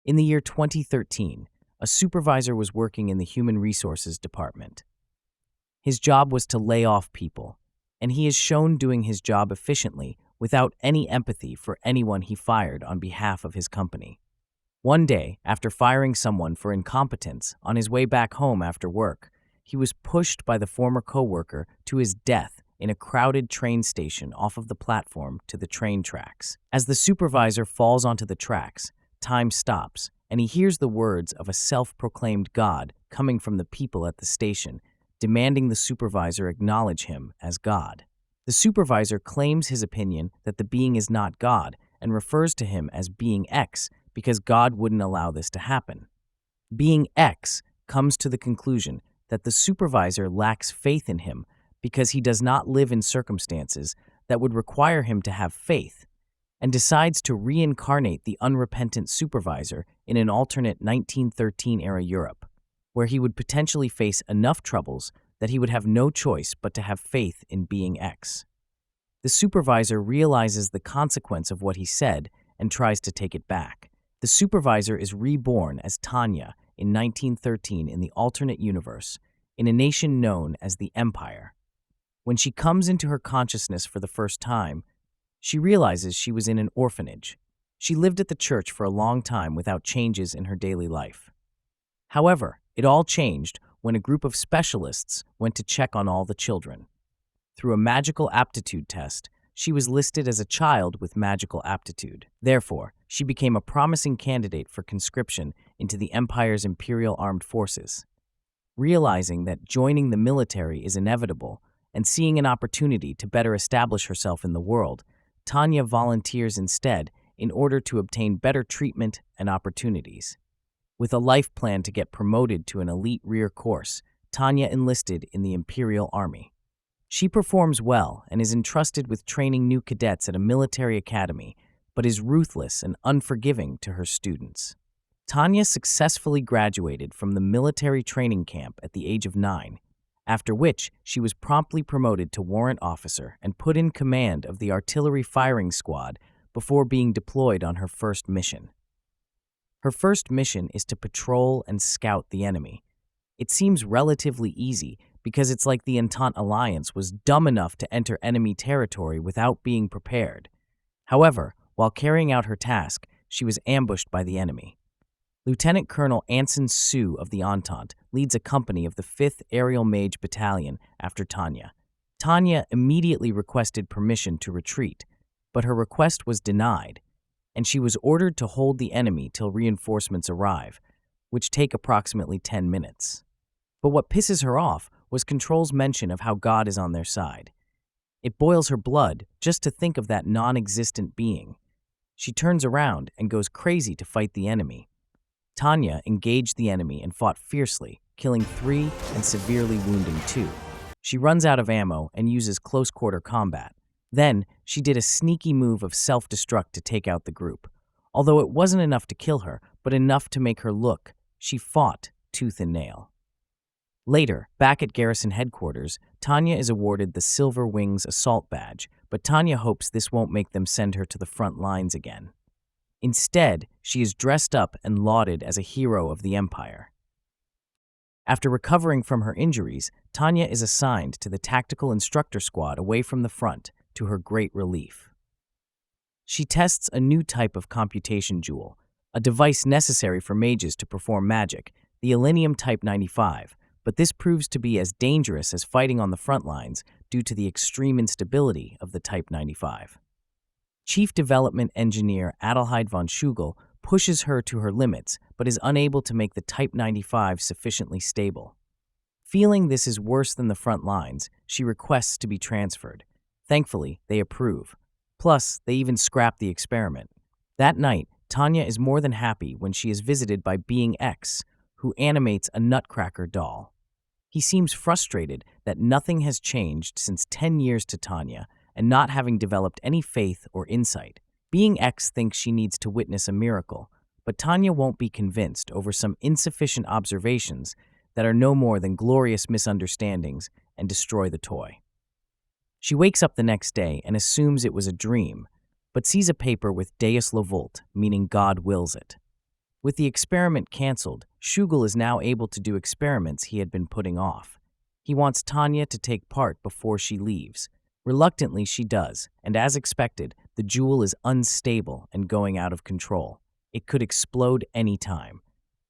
In the year 2013, a supervisor was working in the Human Resources Department. His job was to lay off people, and he is shown doing his job efficiently without any empathy for anyone he fired on behalf of his company. One day, after firing someone for incompetence on his way back home after work, he was pushed by the former coworker to his death in a crowded train station off of the platform to the train tracks. As the supervisor falls onto the tracks, time stops, and he hears the words of a self-proclaimed God coming from the people at the station, demanding the supervisor acknowledge him as God. The supervisor claims his opinion that the being is not God and refers to him as Being X because God wouldn't allow this to happen. Being X comes to the conclusion that the supervisor lacks faith in him because he does not live in circumstances that would require him to have faith, and decides to reincarnate the unrepentant supervisor in an alternate 1913-era Europe, where he would potentially face enough troubles that he would have no choice but to have faith in Being X. The supervisor realizes the consequence of what he said and tries to take it back. The supervisor is reborn as Tanya in 1913 in the alternate universe, in a nation known as the Empire. When she comes into her consciousness for the first time, she realizes she was in an orphanage. She lived at the church for a long time without changes in her daily life. However, it all changed when a group of specialists went to check on all the children. Through a magical aptitude test, she was listed as a child with magical aptitude. Therefore, she became a promising candidate for conscription into the Empire's Imperial Armed Forces. Realizing that joining the military is inevitable and seeing an opportunity to better establish herself in the world, Tanya volunteers instead in order to obtain better treatment and opportunities. With a life plan to get promoted to an elite rear course, Tanya enlisted in the Imperial Army. She performs well and is entrusted with training new cadets at a military academy, but is ruthless and unforgiving to her students. Tanya successfully graduated from the military training camp at the age of 9, after which she was promptly promoted to warrant officer and put in command of the artillery firing squad before being deployed on her first mission. Her first mission is to patrol and scout the enemy. It seems relatively easy because it's like the Entente Alliance was dumb enough to enter enemy territory without being prepared. However, while carrying out her task, she was ambushed by the enemy. Lieutenant Colonel Anson Sue of the Entente leads a company of the 5th Aerial Mage Battalion after Tanya. Tanya immediately requested permission to retreat, but her request was denied, and she was ordered to hold the enemy till reinforcements arrive, which take approximately 10 minutes. But what pisses her off was Control's mention of how God is on their side. It boils her blood just to think of that non-existent being. She turns around and goes crazy to fight the enemy. Tanya engaged the enemy and fought fiercely, killing 3 and severely wounding 2. She runs out of ammo and uses close-quarter combat. Then, she did a sneaky move of self-destruct to take out the group. Although it wasn't enough to kill her, but enough to make her look, she fought tooth and nail. Later, back at Garrison headquarters, Tanya is awarded the Silver Wings Assault Badge, but Tanya hopes this won't make them send her to the front lines again. Instead, she is dressed up and lauded as a hero of the Empire. After recovering from her injuries, Tanya is assigned to the Tactical Instructor Squad away from the front, to her great relief. She tests a new type of computation jewel, a device necessary for mages to perform magic, the Elenium Type 95, but this proves to be as dangerous as fighting on the front lines due to the extreme instability of the Type 95. Chief Development Engineer Adelheid von Schugel pushes her to her limits, but is unable to make the Type 95 sufficiently stable. Feeling this is worse than the front lines, she requests to be transferred. Thankfully, they approve. Plus, they even scrap the experiment. That night, Tanya is more than happy when she is visited by Being X, who animates a nutcracker doll. He seems frustrated that nothing has changed since 10 years to Tanya, and not having developed any faith or insight. Being X thinks she needs to witness a miracle, but Tanya won't be convinced over some insufficient observations that are no more than glorious misunderstandings and destroy the toy. She wakes up the next day and assumes it was a dream, but sees a paper with Deus lo vult, meaning God wills it. With the experiment canceled, Shugel is now able to do experiments he had been putting off. He wants Tanya to take part before she leaves. Reluctantly, she does, and as expected, the jewel is unstable and going out of control. It could explode any time.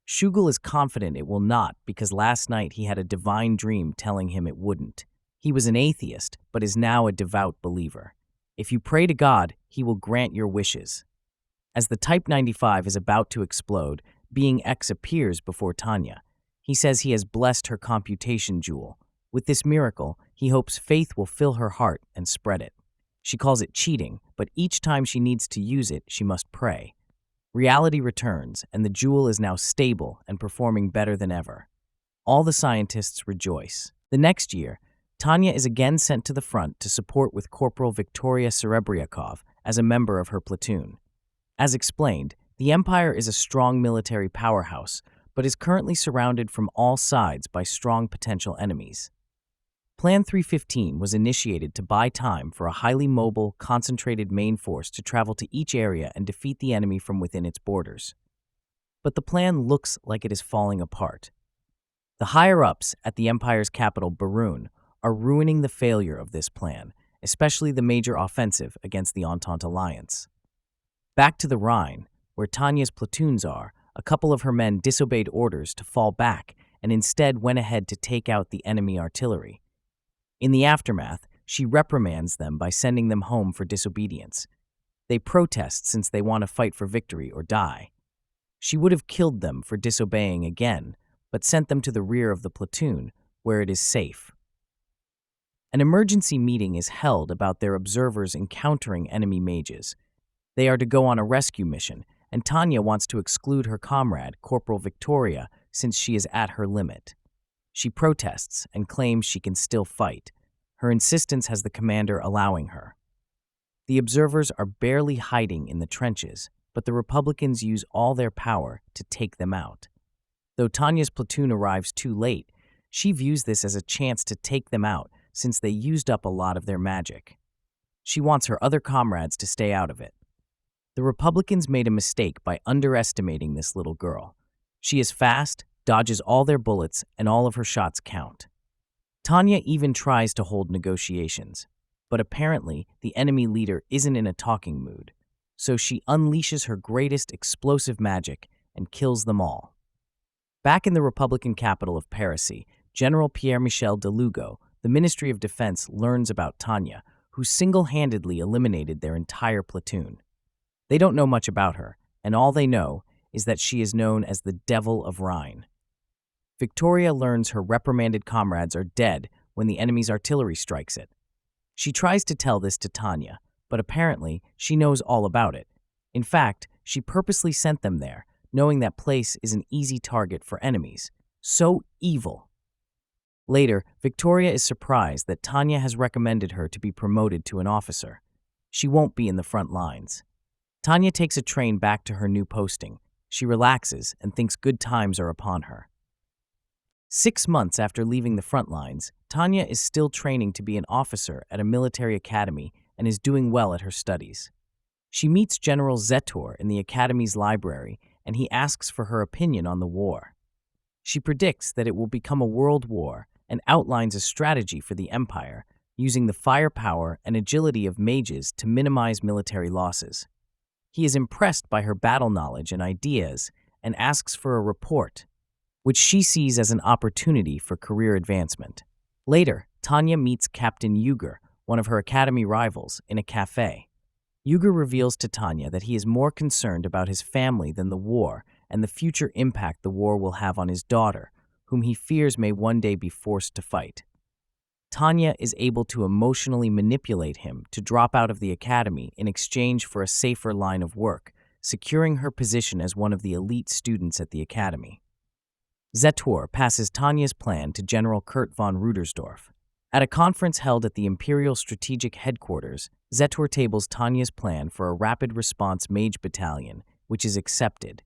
Shugel is confident it will not because last night he had a divine dream telling him it wouldn't. He was an atheist, but is now a devout believer. If you pray to God, he will grant your wishes. As the Type 95 is about to explode, Being X appears before Tanya. He says he has blessed her computation jewel. With this miracle, he hopes faith will fill her heart and spread it. She calls it cheating, but each time she needs to use it, she must pray. Reality returns, and the jewel is now stable and performing better than ever. All the scientists rejoice. The next year, Tanya is again sent to the front to support with Corporal Victoria Serebriakov as a member of her platoon. As explained, the Empire is a strong military powerhouse, but is currently surrounded from all sides by strong potential enemies. Plan 315 was initiated to buy time for a highly mobile, concentrated main force to travel to each area and defeat the enemy from within its borders. But the plan looks like it is falling apart. The higher-ups at the Empire's capital, Barun, are ruining the failure of this plan, especially the major offensive against the Entente Alliance. Back to the Rhine, where Tanya's platoons are, a couple of her men disobeyed orders to fall back and instead went ahead to take out the enemy artillery. In the aftermath, she reprimands them by sending them home for disobedience. They protest since they want to fight for victory or die. She would have killed them for disobeying again, but sent them to the rear of the platoon, where it is safe. An emergency meeting is held about their observers encountering enemy mages. They are to go on a rescue mission, and Tanya wants to exclude her comrade, Corporal Victoria, since she is at her limit. She protests and claims she can still fight. Her insistence has the commander allowing her. The observers are barely hiding in the trenches, but the Republicans use all their power to take them out. Though Tanya's platoon arrives too late, she views this as a chance to take them out since they used up a lot of their magic. She wants her other comrades to stay out of it. The Republicans made a mistake by underestimating this little girl. She is fast, dodges all their bullets, and all of her shots count. Tanya even tries to hold negotiations, but apparently the enemy leader isn't in a talking mood, so she unleashes her greatest explosive magic and kills them all. Back in the Republican capital of Parisy, General Pierre-Michel de Lugo, the Ministry of Defense, learns about Tanya, who single-handedly eliminated their entire platoon. They don't know much about her, and all they know is that she is known as the Devil of Rhine. Victoria learns her reprimanded comrades are dead when the enemy's artillery strikes it. She tries to tell this to Tanya, but apparently she knows all about it. In fact, she purposely sent them there, knowing that place is an easy target for enemies. So evil. Later, Victoria is surprised that Tanya has recommended her to be promoted to an officer. She won't be in the front lines. Tanya takes a train back to her new posting. She relaxes and thinks good times are upon her. 6 months after leaving the front lines, Tanya is still training to be an officer at a military academy and is doing well at her studies. She meets General Zetor in the academy's library, and he asks for her opinion on the war. She predicts that it will become a world war and outlines a strategy for the Empire, using the firepower and agility of mages to minimize military losses. He is impressed by her battle knowledge and ideas and asks for a report, which she sees as an opportunity for career advancement. Later, Tanya meets Captain Uger, one of her academy rivals, in a cafe. Uger reveals to Tanya that he is more concerned about his family than the war and the future impact the war will have on his daughter, whom he fears may one day be forced to fight. Tanya is able to emotionally manipulate him to drop out of the academy in exchange for a safer line of work, securing her position as one of the elite students at the academy. Zetor passes Tanya's plan to General Kurt von Rudersdorf. At a conference held at the Imperial Strategic Headquarters, Zetor tables Tanya's plan for a rapid response mage battalion, which is accepted.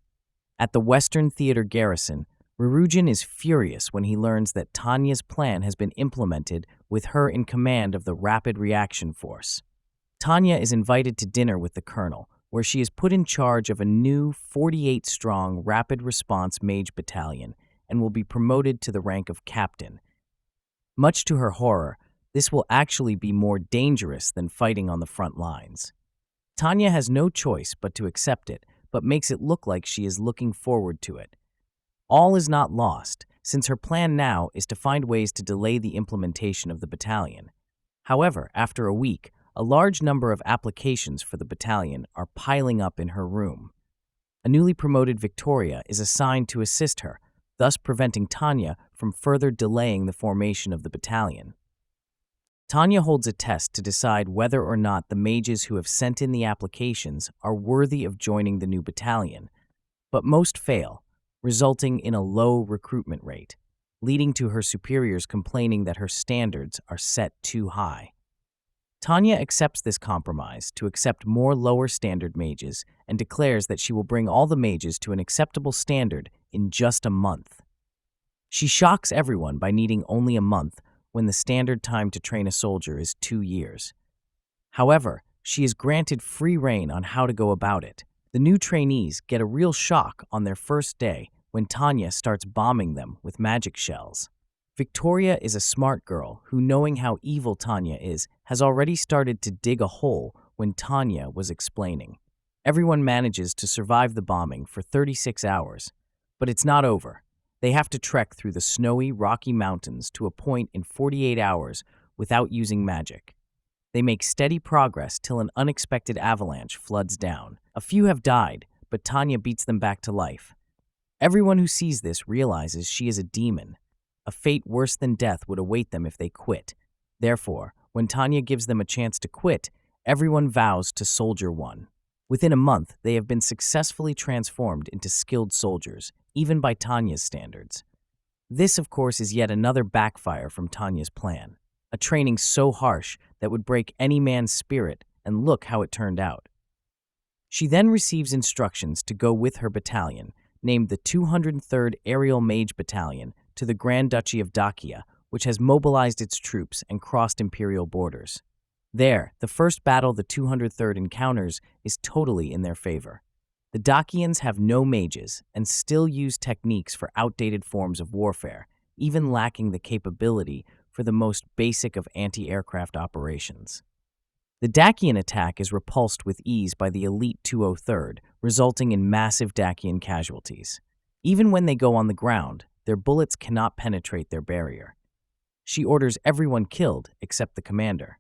At the Western Theater garrison, Rurugin is furious when he learns that Tanya's plan has been implemented with her in command of the Rapid Reaction Force. Tanya is invited to dinner with the colonel, where she is put in charge of a new 48-strong rapid response mage battalion and will be promoted to the rank of captain. Much to her horror, this will actually be more dangerous than fighting on the front lines. Tanya has no choice but to accept it, but makes it look like she is looking forward to it. All is not lost, since her plan now is to find ways to delay the implementation of the battalion. However, after a week, a large number of applications for the battalion are piling up in her room. A newly promoted Victoria is assigned to assist her, thus preventing Tanya from further delaying the formation of the battalion. Tanya holds a test to decide whether or not the mages who have sent in the applications are worthy of joining the new battalion, but most fail, resulting in a low recruitment rate, leading to her superiors complaining that her standards are set too high. Tanya accepts this compromise to accept more lower standard mages and declares that she will bring all the mages to an acceptable standard in just a month. She shocks everyone by needing only a month when the standard time to train a soldier is 2 years. However, she is granted free rein on how to go about it. The new trainees get a real shock on their first day when Tanya starts bombing them with magic shells. Victoria is a smart girl who, knowing how evil Tanya is, has already started to dig a hole when Tanya was explaining. Everyone manages to survive the bombing for 36 hours, but it's not over. They have to trek through the snowy, rocky mountains to a point in 48 hours without using magic. They make steady progress till an unexpected avalanche floods down. A few have died, but Tanya beats them back to life. Everyone who sees this realizes she is a demon. A fate worse than death would await them if they quit. Therefore, when Tanya gives them a chance to quit, everyone vows to soldier one. Within a month, they have been successfully transformed into skilled soldiers, even by Tanya's standards. This, of course, is yet another backfire from Tanya's plan. A training so harsh that would break any man's spirit, and look how it turned out. She then receives instructions to go with her battalion, named the 203rd Aerial Mage Battalion, to the Grand Duchy of Dacia, which has mobilized its troops and crossed imperial borders. There, the first battle the 203rd encounters is totally in their favor. The Dacians have no mages and still use techniques for outdated forms of warfare, even lacking the capability for the most basic of anti-aircraft operations. The Dacian attack is repulsed with ease by the elite 203rd, resulting in massive Dacian casualties. Even when they go on the ground, their bullets cannot penetrate their barrier. She orders everyone killed except the commander.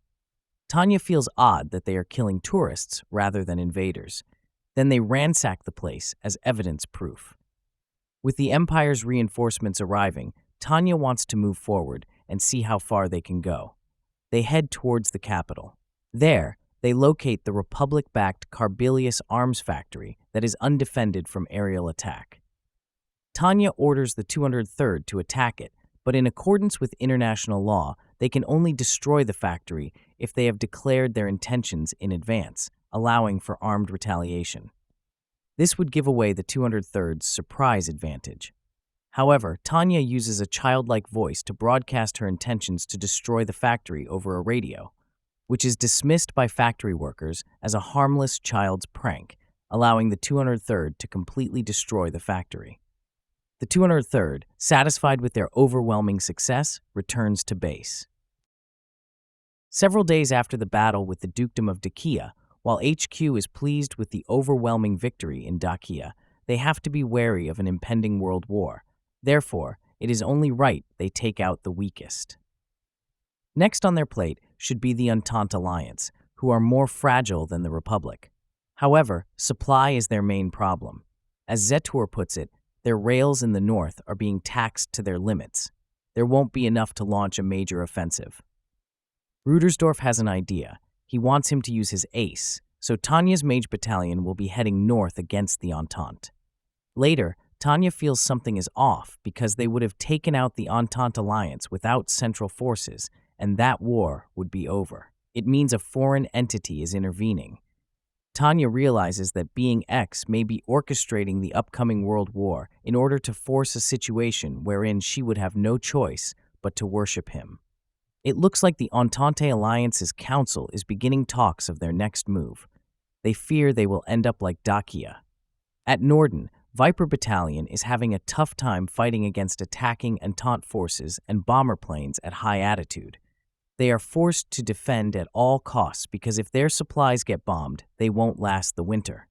Tanya feels odd that they are killing tourists rather than invaders. Then they ransack the place as evidence proof. With the Empire's reinforcements arriving, Tanya wants to move forward and see how far they can go. They head towards the capital. There, they locate the Republic-backed Carbelius arms factory that is undefended from aerial attack. Tanya orders the 203rd to attack it, but in accordance with international law, they can only destroy the factory if they have declared their intentions in advance, allowing for armed retaliation. This would give away the 203rd's surprise advantage. However, Tanya uses a childlike voice to broadcast her intentions to destroy the factory over a radio, which is dismissed by factory workers as a harmless child's prank, allowing the 203rd to completely destroy the factory. The 203rd, satisfied with their overwhelming success, returns to base. Several days after the battle with the Dukedom of Dacia, while HQ is pleased with the overwhelming victory in Dacia, they have to be wary of an impending world war. Therefore, it is only right they take out the weakest. Next on their plate should be the Entente Alliance, who are more fragile than the Republic. However, supply is their main problem. As Zetor puts it, their rails in the north are being taxed to their limits. There won't be enough to launch a major offensive. Rudersdorf has an idea. He wants him to use his ace, so Tanya's mage battalion will be heading north against the Entente. Later, Tanya feels something is off because they would have taken out the Entente Alliance without central forces, and that war would be over. It means a foreign entity is intervening. Tanya realizes that Being X may be orchestrating the upcoming world war in order to force a situation wherein she would have no choice but to worship him. It looks like the Entente Alliance's council is beginning talks of their next move. They fear they will end up like Dacia. At Norden, Viper Battalion is having a tough time fighting against attacking Entente forces and bomber planes at high altitude. They are forced to defend at all costs because if their supplies get bombed, they won't last the winter.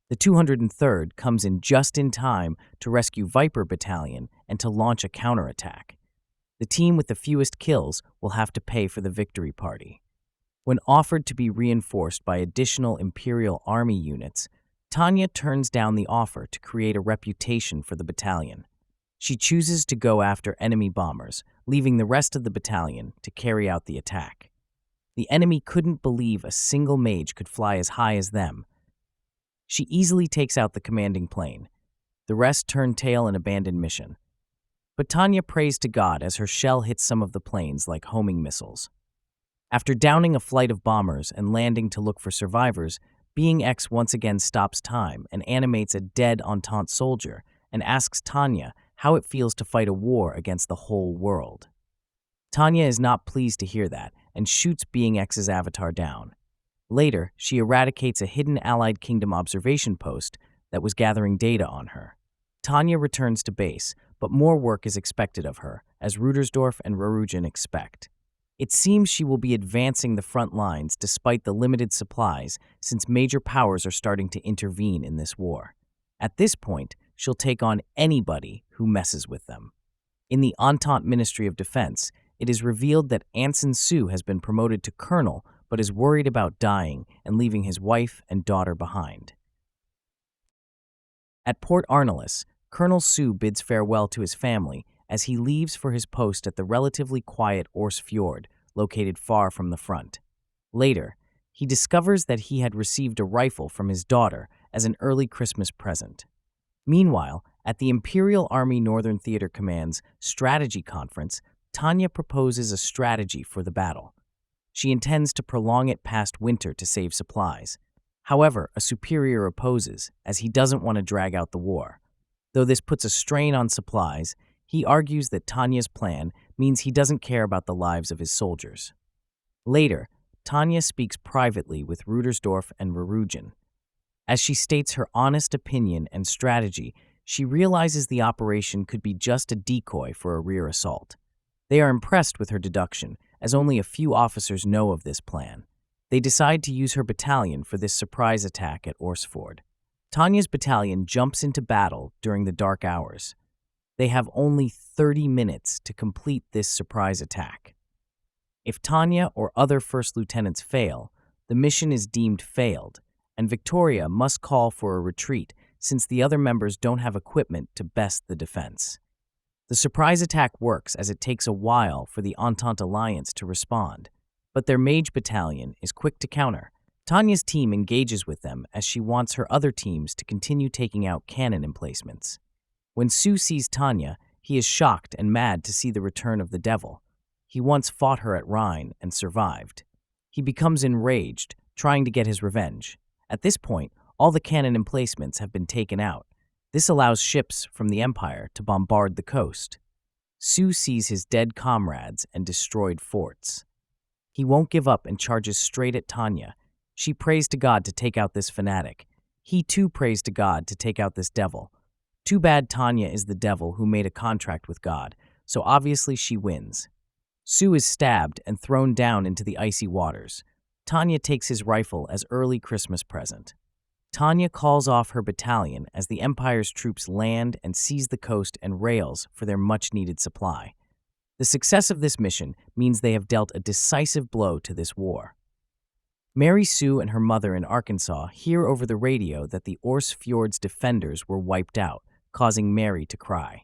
The 203rd comes in just in time to rescue Viper Battalion and to launch a counterattack. The team with the fewest kills will have to pay for the victory party. When offered to be reinforced by additional Imperial Army units, Tanya turns down the offer to create a reputation for the battalion. She chooses to go after enemy bombers, leaving the rest of the battalion to carry out the attack. The enemy couldn't believe a single mage could fly as high as them. She easily takes out the commanding plane. The rest turn tail and abandon mission. But Tanya prays to God as her shell hits some of the planes like homing missiles. After downing a flight of bombers and landing to look for survivors, Being X once again stops time and animates a dead Entente soldier and asks Tanya how it feels to fight a war against the whole world. Tanya is not pleased to hear that and shoots Being X's avatar down. Later, she eradicates a hidden Allied Kingdom observation post that was gathering data on her. Tanya returns to base, but more work is expected of her, as Rudersdorf and Rurugin expect. It seems she will be advancing the front lines despite the limited supplies, since major powers are starting to intervene in this war. At this point, she'll take on anybody who messes with them. In the Entente Ministry of Defense, it is revealed that Anson Su has been promoted to colonel but is worried about dying and leaving his wife and daughter behind. At Port Arnelis, Colonel Su bids farewell to his family as he leaves for his post at the relatively quiet Orford, located far from the front. Later, he discovers that he had received a rifle from his daughter as an early Christmas present. Meanwhile, at the Imperial Army Northern Theater Command's strategy conference, Tanya proposes a strategy for the battle. She intends to prolong it past winter to save supplies. However, a superior opposes, as he doesn't want to drag out the war. Though this puts a strain on supplies, he argues that Tanya's plan means he doesn't care about the lives of his soldiers. Later, Tanya speaks privately with Rudersdorf and Rurugin. As she states her honest opinion and strategy, she realizes the operation could be just a decoy for a rear assault. They are impressed with her deduction, as only a few officers know of this plan. They decide to use her battalion for this surprise attack at Orford. Tanya's battalion jumps into battle during the dark hours. They have only 30 minutes to complete this surprise attack. If Tanya or other first lieutenants fail, the mission is deemed failed, and Victoria must call for a retreat since the other members don't have equipment to best the defense. The surprise attack works as it takes a while for the Entente Alliance to respond, but their mage battalion is quick to counter. Tanya's team engages with them as she wants her other teams to continue taking out cannon emplacements. When Su sees Tanya, he is shocked and mad to see the return of the devil. He once fought her at Rhine and survived. He becomes enraged, trying to get his revenge. At this point, all the cannon emplacements have been taken out. This allows ships from the Empire to bombard the coast. Su sees his dead comrades and destroyed forts. He won't give up and charges straight at Tanya. She prays to God to take out this fanatic. He too prays to God to take out this devil. Too bad Tanya is the devil who made a contract with God, so obviously she wins. Su is stabbed and thrown down into the icy waters. Tanya takes his rifle as early Christmas present. Tanya calls off her battalion as the Empire's troops land and seize the coast and rails for their much-needed supply. The success of this mission means they have dealt a decisive blow to this war. Mary Sue and her mother in Arkansas hear over the radio that the Orfjord's defenders were wiped out, causing Mary to cry.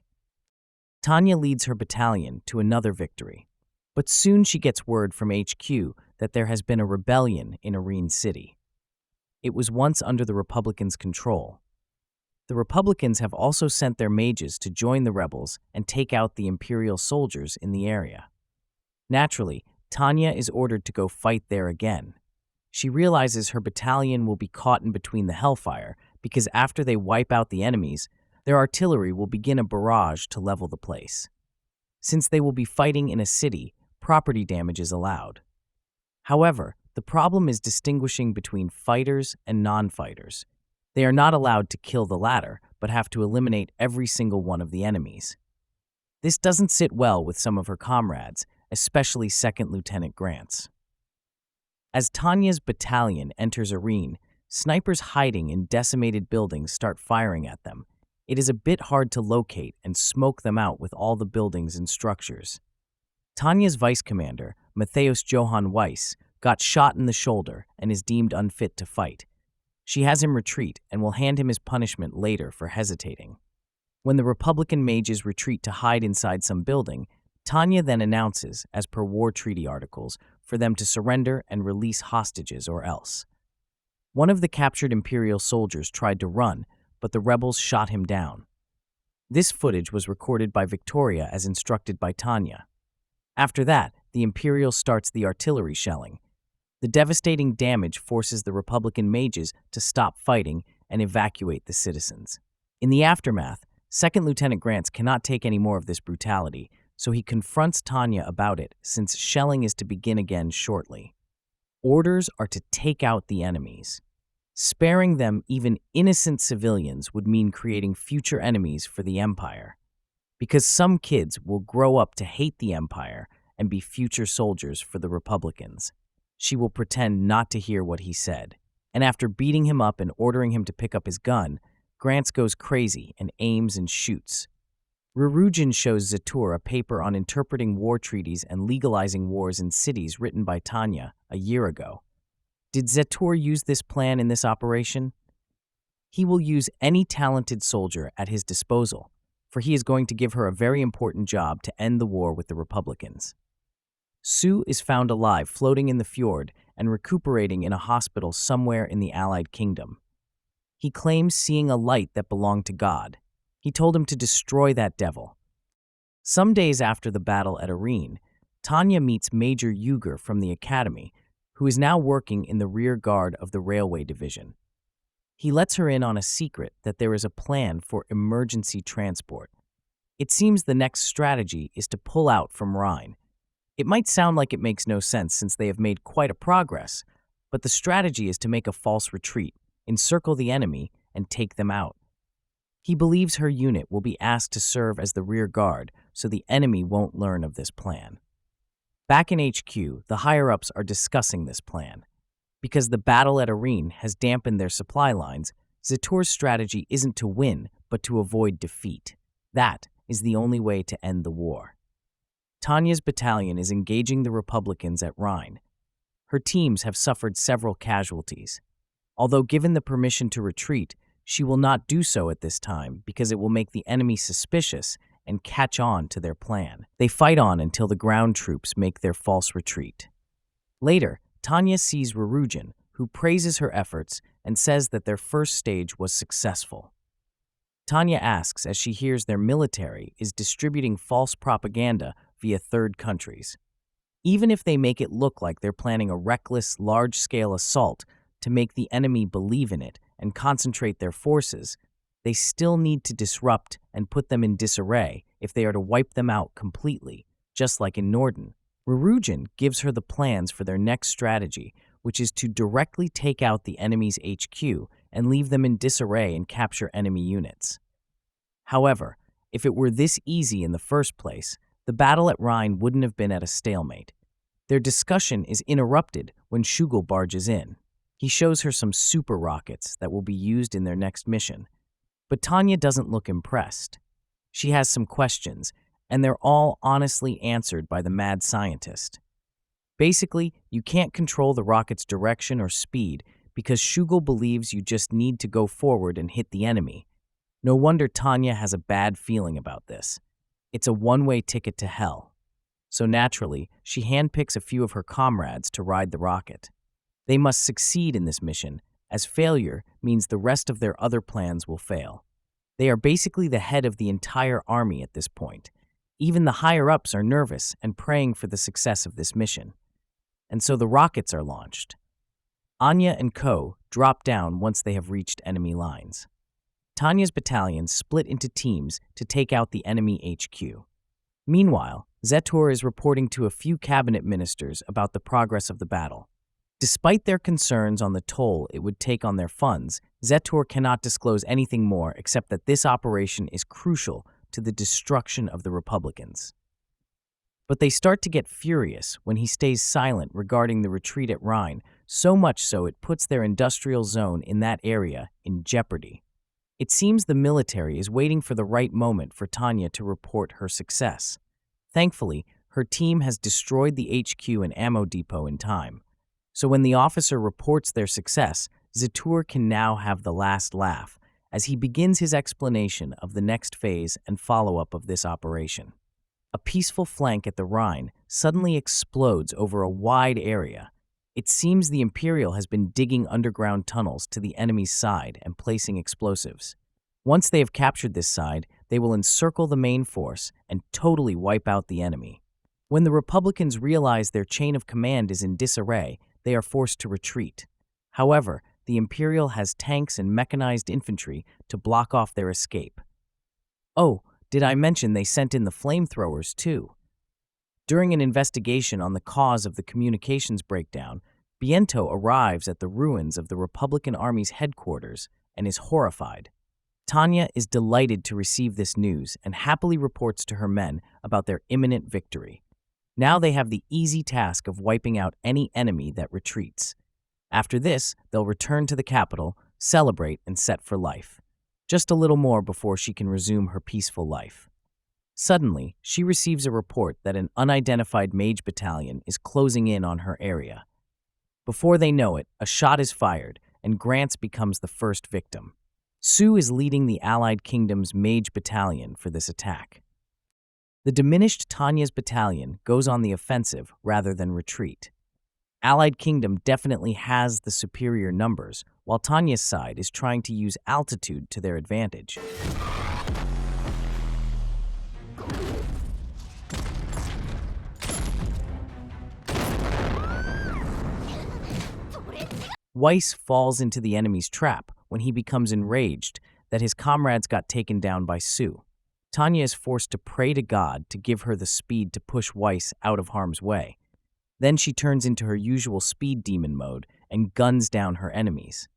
Tanya leads her battalion to another victory, but soon she gets word from HQ that there has been a rebellion in Rhine City. It was once under the Republicans' control. The Republicans have also sent their mages to join the rebels and take out the Imperial soldiers in the area. Naturally, Tanya is ordered to go fight there again. She realizes her battalion will be caught in between the hellfire because after they wipe out the enemies, their artillery will begin a barrage to level the place. Since they will be fighting in a city, property damage is allowed. However, the problem is distinguishing between fighters and non-fighters. They are not allowed to kill the latter, but have to eliminate every single one of the enemies. This doesn't sit well with some of her comrades, especially Second Lieutenant Grant's. As Tanya's battalion enters Rhine, snipers hiding in decimated buildings start firing at them. It is a bit hard to locate and smoke them out with all the buildings and structures. Tanya's vice commander, Matthäus Johann Weiss, got shot in the shoulder and is deemed unfit to fight. She has him retreat and will hand him his punishment later for hesitating. When the Republican mages retreat to hide inside some building, Tanya then announces, as per war treaty articles, for them to surrender and release hostages or else. One of the captured Imperial soldiers tried to run, but the rebels shot him down. This footage was recorded by Victoria as instructed by Tanya. After that, the Imperial starts the artillery shelling. The devastating damage forces the Republican mages to stop fighting and evacuate the citizens. In the aftermath, Second Lieutenant Grants cannot take any more of this brutality, so he confronts Tanya about it since shelling is to begin again shortly. Orders are to take out the enemies. Sparing them even innocent civilians would mean creating future enemies for the Empire. Because some kids will grow up to hate the Empire and be future soldiers for the Republicans. She will pretend not to hear what he said. And after beating him up and ordering him to pick up his gun, Grants goes crazy and aims and shoots. Rurugin shows Zatur a paper on interpreting war treaties and legalizing wars in cities written by Tanya a year ago. Did Zatur use this plan in this operation? He will use any talented soldier at his disposal, for he is going to give her a very important job to end the war with the Republicans. Sue is found alive floating in the fjord and recuperating in a hospital somewhere in the Allied Kingdom. He claims seeing a light that belonged to God. He told him to destroy that devil. Some days after the battle at Rhine, Tanya meets Major Uger from the academy, who is now working in the rear guard of the railway division. He lets her in on a secret that there is a plan for emergency transport. It seems the next strategy is to pull out from Rhine. It might sound like it makes no sense since they have made quite a progress, but the strategy is to make a false retreat, encircle the enemy, and take them out. He believes her unit will be asked to serve as the rear guard so the enemy won't learn of this plan. Back in HQ, the higher-ups are discussing this plan. Because the battle at Rhine has dampened their supply lines, Zatur's strategy isn't to win, but to avoid defeat. That is the only way to end the war. Tanya's battalion is engaging the Republicans at Rhine. Her teams have suffered several casualties. Although given the permission to retreat, she will not do so at this time because it will make the enemy suspicious and catch on to their plan. They fight on until the ground troops make their false retreat. Later, Tanya sees Rurugin, who praises her efforts and says that their first stage was successful. Tanya asks as she hears their military is distributing false propaganda via third countries. Even if they make it look like they're planning a reckless, large-scale assault to make the enemy believe in it and concentrate their forces, they still need to disrupt and put them in disarray if they are to wipe them out completely, just like in Norden. Rurugin gives her the plans for their next strategy, which is to directly take out the enemy's HQ and leave them in disarray and capture enemy units. However, if it were this easy in the first place, the battle at Rhine wouldn't have been at a stalemate. Their discussion is interrupted when Schugel barges in. He shows her some super rockets that will be used in their next mission. But Tanya doesn't look impressed. She has some questions, and they're all honestly answered by the mad scientist. Basically, you can't control the rocket's direction or speed because Schugel believes you just need to go forward and hit the enemy. No wonder Tanya has a bad feeling about this. It's a one-way ticket to hell. So naturally, she handpicks a few of her comrades to ride the rocket. They must succeed in this mission, as failure means the rest of their other plans will fail. They are basically the head of the entire army at this point. Even the higher-ups are nervous and praying for the success of this mission. And so the rockets are launched. Anya and Co. drop down once they have reached enemy lines. Tanya's battalion split into teams to take out the enemy HQ. Meanwhile, Zatur is reporting to a few cabinet ministers about the progress of the battle. Despite their concerns on the toll it would take on their funds, Zetor cannot disclose anything more except that this operation is crucial to the destruction of the Republicans. But they start to get furious when he stays silent regarding the retreat at Rhine, so much so it puts their industrial zone in that area in jeopardy. It seems the military is waiting for the right moment for Tanya to report her success. Thankfully, her team has destroyed the HQ and ammo depot in time. So when the officer reports their success, Zetor can now have the last laugh as he begins his explanation of the next phase and follow-up of this operation. A peaceful flank at the Rhine suddenly explodes over a wide area. It seems the Imperial has been digging underground tunnels to the enemy's side and placing explosives. Once they have captured this side, they will encircle the main force and totally wipe out the enemy. When the Republicans realize their chain of command is in disarray, they are forced to retreat. However, the Imperial has tanks and mechanized infantry to block off their escape. Oh, did I mention they sent in the flamethrowers too? During an investigation on the cause of the communications breakdown, Biento arrives at the ruins of the Republican Army's headquarters and is horrified. Tanya is delighted to receive this news and happily reports to her men about their imminent victory. Now they have the easy task of wiping out any enemy that retreats. After this, they'll return to the capital, celebrate, and set for life. Just a little more before she can resume her peaceful life. Suddenly, she receives a report that an unidentified mage battalion is closing in on her area. Before they know it, a shot is fired, and Grants becomes the first victim. Sue is leading the Allied Kingdom's mage battalion for this attack. The diminished Tanya's battalion goes on the offensive rather than retreat. Allied Kingdom definitely has the superior numbers, while Tanya's side is trying to use altitude to their advantage. Weiss falls into the enemy's trap when he becomes enraged that his comrades got taken down by Sue. Tanya is forced to pray to God to give her the speed to push Weiss out of harm's way. Then she turns into her usual speed demon mode and guns down her enemies.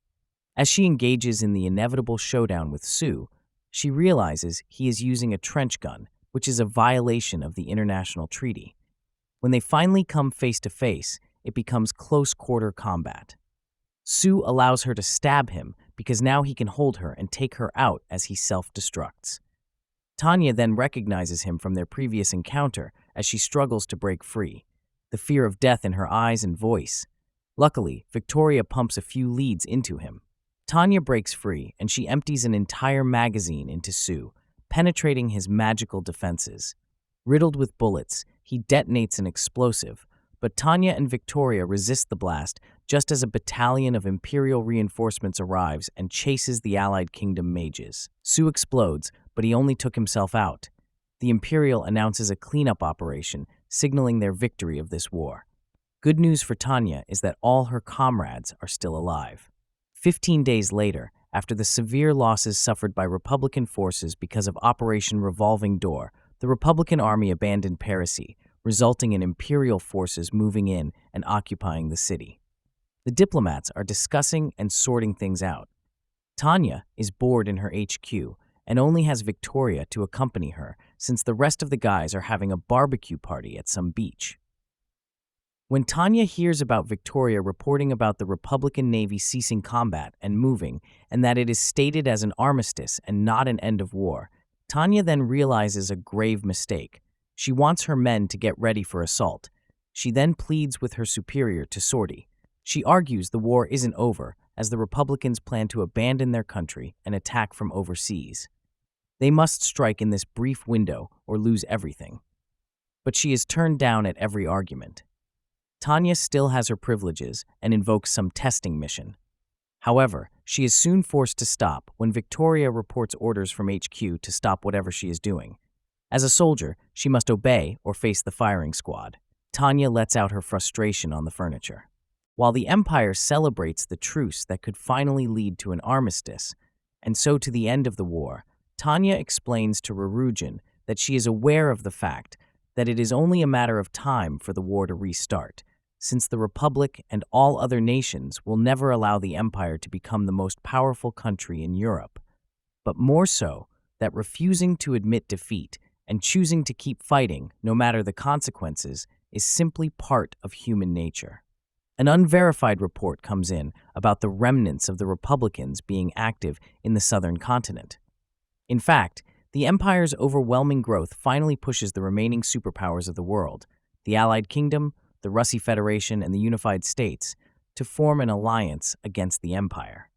As she engages in the inevitable showdown with Sue, she realizes he is using a trench gun, which is a violation of the international treaty. When they finally come face to face, it becomes close-quarter combat. Sue allows her to stab him because now he can hold her and take her out as he self-destructs. Tanya then recognizes him from their previous encounter as she struggles to break free, the fear of death in her eyes and voice. Luckily, Victoria pumps a few leads into him. Tanya breaks free and she empties an entire magazine into Sue, penetrating his magical defenses. Riddled with bullets, he detonates an explosive, but Tanya and Victoria resist the blast just as a battalion of Imperial reinforcements arrives and chases the Allied Kingdom mages. Sue explodes, but he only took himself out. The Imperial announces a cleanup operation, signaling their victory of this war. Good news for Tanya is that all her comrades are still alive. 15 days later, after the severe losses suffered by Republican forces because of Operation Revolving Door, the Republican Army abandoned Parisy, resulting in Imperial forces moving in and occupying the city. The diplomats are discussing and sorting things out. Tanya is bored in her HQ and only has Victoria to accompany her since the rest of the guys are having a barbecue party at some beach. When Tanya hears about Victoria reporting about the Republican Navy ceasing combat and moving, and that it is stated as an armistice and not an end of war, Tanya then realizes a grave mistake. She wants her men to get ready for assault. She then pleads with her superior to sortie. She argues the war isn't over, as the Republicans plan to abandon their country and attack from overseas. They must strike in this brief window or lose everything. But she is turned down at every argument. Tanya still has her privileges and invokes some testing mission. However, she is soon forced to stop when Victoria reports orders from HQ to stop whatever she is doing. As a soldier, she must obey or face the firing squad. Tanya lets out her frustration on the furniture. While the Empire celebrates the truce that could finally lead to an armistice, and so to the end of the war, Tanya explains to Rurujin that she is aware of the fact that it is only a matter of time for the war to restart, since the Republic and all other nations will never allow the Empire to become the most powerful country in Europe, but more so that refusing to admit defeat and choosing to keep fighting, no matter the consequences, is simply part of human nature. An unverified report comes in about the remnants of the Republicans being active in the southern continent. In fact, the Empire's overwhelming growth finally pushes the remaining superpowers of the world, the Allied Kingdom, the Russian Federation, and the Unified States, to form an alliance against the Empire.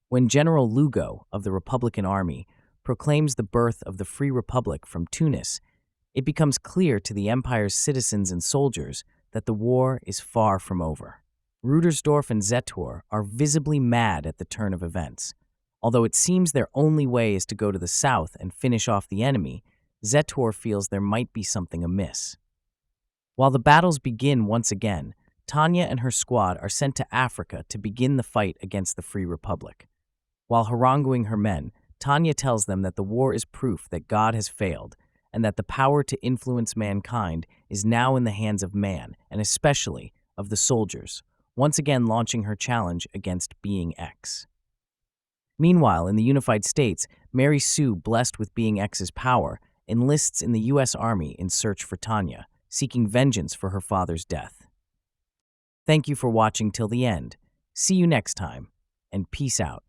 When General Lugo of the Republican Army proclaims the birth of the Free Republic from Tunis, it becomes clear to the Empire's citizens and soldiers that the war is far from over. Rudersdorf and Zetor are visibly mad at the turn of events. Although it seems their only way is to go to the south and finish off the enemy, Zetor feels there might be something amiss. While the battles begin once again, Tanya and her squad are sent to Africa to begin the fight against the Free Republic. While haranguing her men, Tanya tells them that the war is proof that God has failed and that the power to influence mankind is now in the hands of man, and especially of the soldiers, once again launching her challenge against Being X. Meanwhile, in the Unified States, Mary Sue, blessed with Being X's power, enlists in the U.S. Army in search for Tanya, seeking vengeance for her father's death. Thank you for watching till the end. See you next time, and peace out.